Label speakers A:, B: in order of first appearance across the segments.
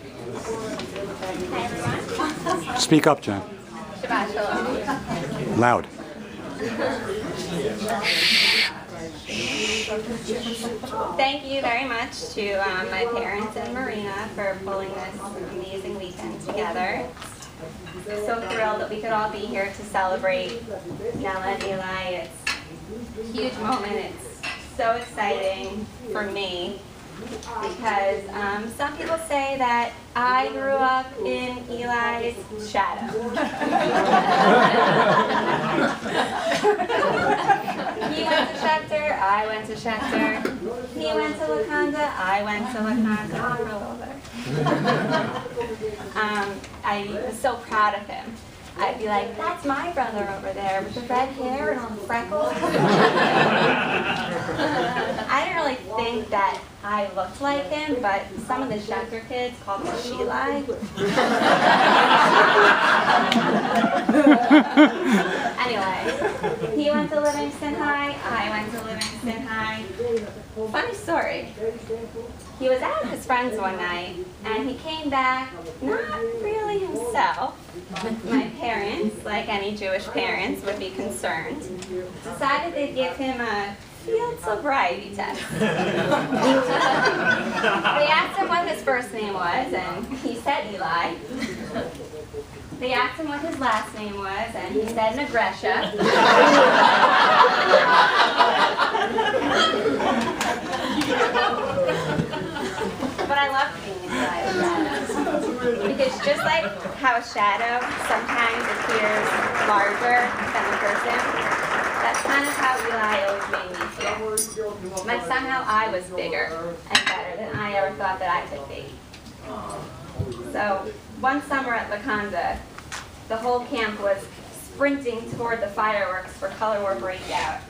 A: Hi, everyone.
B: Speak up, Jen.
A: Shabbat Shalom.
B: Loud.
A: Thank you very much to my parents and Marina for pulling this amazing weekend together. I'm so thrilled that we could all be here to celebrate Nella and Eli. It's a huge moment. It's so exciting for me because some people say that I grew up in Eli's shadow. He went to Schechter, I went to Schechter. He went to Wakanda, I went to Wakanda. For a little bit. I was so proud of him. I'd be like, that's my brother over there with the red hair and all the freckles. I didn't really think that I looked like him, but some of the Schechter kids called me Sheila. Anyway, he went to Livingston High, I went to Livingston High. Funny story. He was out with his friends one night, and he came back not really himself. My parents, like any Jewish parents would be concerned, decided they'd give him a field sobriety test. They asked him what his first name was, and he said Eli. They asked him what his last name was, and he said Negresha. But I love being inside a shadow. Because just like how a shadow sometimes appears larger than the person, that's kind of how Eli always made me feel. Like somehow I was bigger and better than I ever thought that I could be. So one summer at Wakanda, the whole camp was sprinting toward the fireworks for Color War Breakout.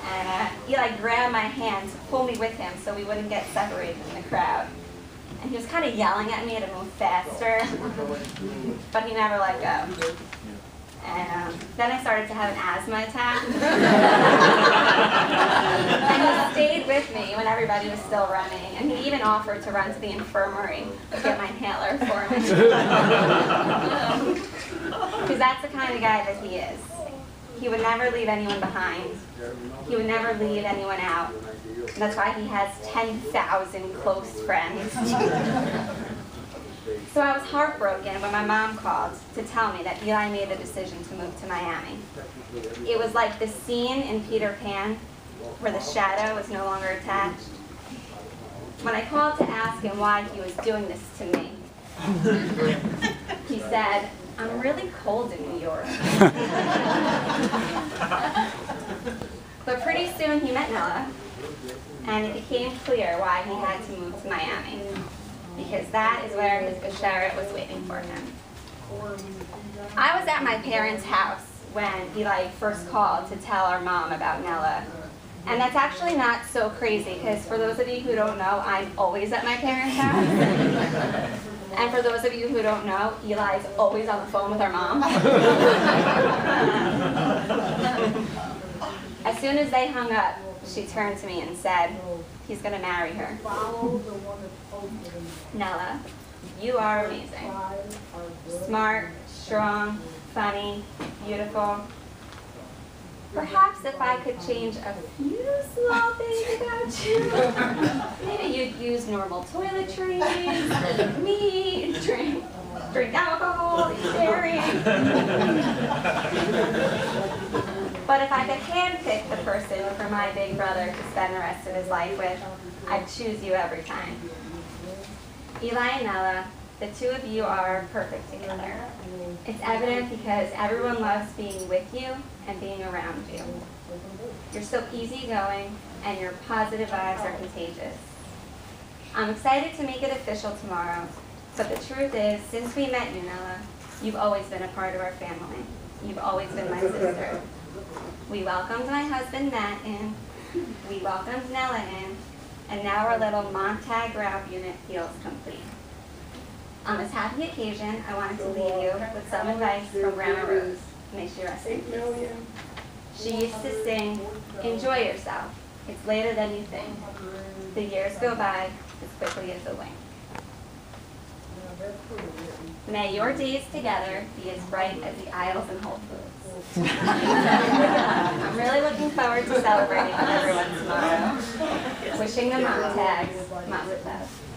A: And Eli grabbed my hand to pull me with him so we wouldn't get separated in the crowd. And he was kind of yelling at me to move faster, but he never let go. And then I started to have an asthma attack. And he stayed with me when everybody was still running. And he even offered to run to the infirmary to get my inhaler for me. Because that's the kind of guy that he is. He would never leave anyone behind. He would never leave anyone out. And that's why he has 10,000 close friends. So I was heartbroken when my mom called to tell me that Eli made the decision to move to Miami. It was like the scene in Peter Pan where the shadow was no longer attached. When I called to ask him why he was doing this to me, he said, I'm really cold in New York. But pretty soon he met Nella, and it became clear why he had to move to Miami, because that is where his besheret was waiting for him. I was at my parents' house when Eli first called to tell our mom about Nella. And that's actually not so crazy, because for those of you who don't know, I'm always at my parents' house. And for those of you who don't know, Eli's always on the phone with our mom. As soon as they hung up, she turned to me and said, he's going to marry her. Nella, you are amazing. Smart, strong, funny, beautiful. Perhaps if I could change a few small things about you, maybe you'd use normal toiletries, meat, drink alcohol, eat dairy. But if I could handpick the person for my big brother to spend the rest of his life with, I'd choose you every time. Eli and Nella, the two of you are perfect together. It's evident because everyone loves being with you and being around you. You're so easygoing, and your positive vibes are contagious. I'm excited to make it official tomorrow, but the truth is, since we met you, Nella, you've always been a part of our family. You've always been my sister. We welcomed my husband Matt in, we welcomed Nella in, and now our little Montag Ralph unit feels complete. On this happy occasion, I wanted to leave you with some advice from Grandma Rose. May she rest in peace. She used to sing, enjoy yourself. It's later than you think. The years go by as quickly as a wink. May your days together be as bright as the aisles in Whole Foods. I'm really looking forward to celebrating with everyone tomorrow. Wishing the mom tags, Mom with love.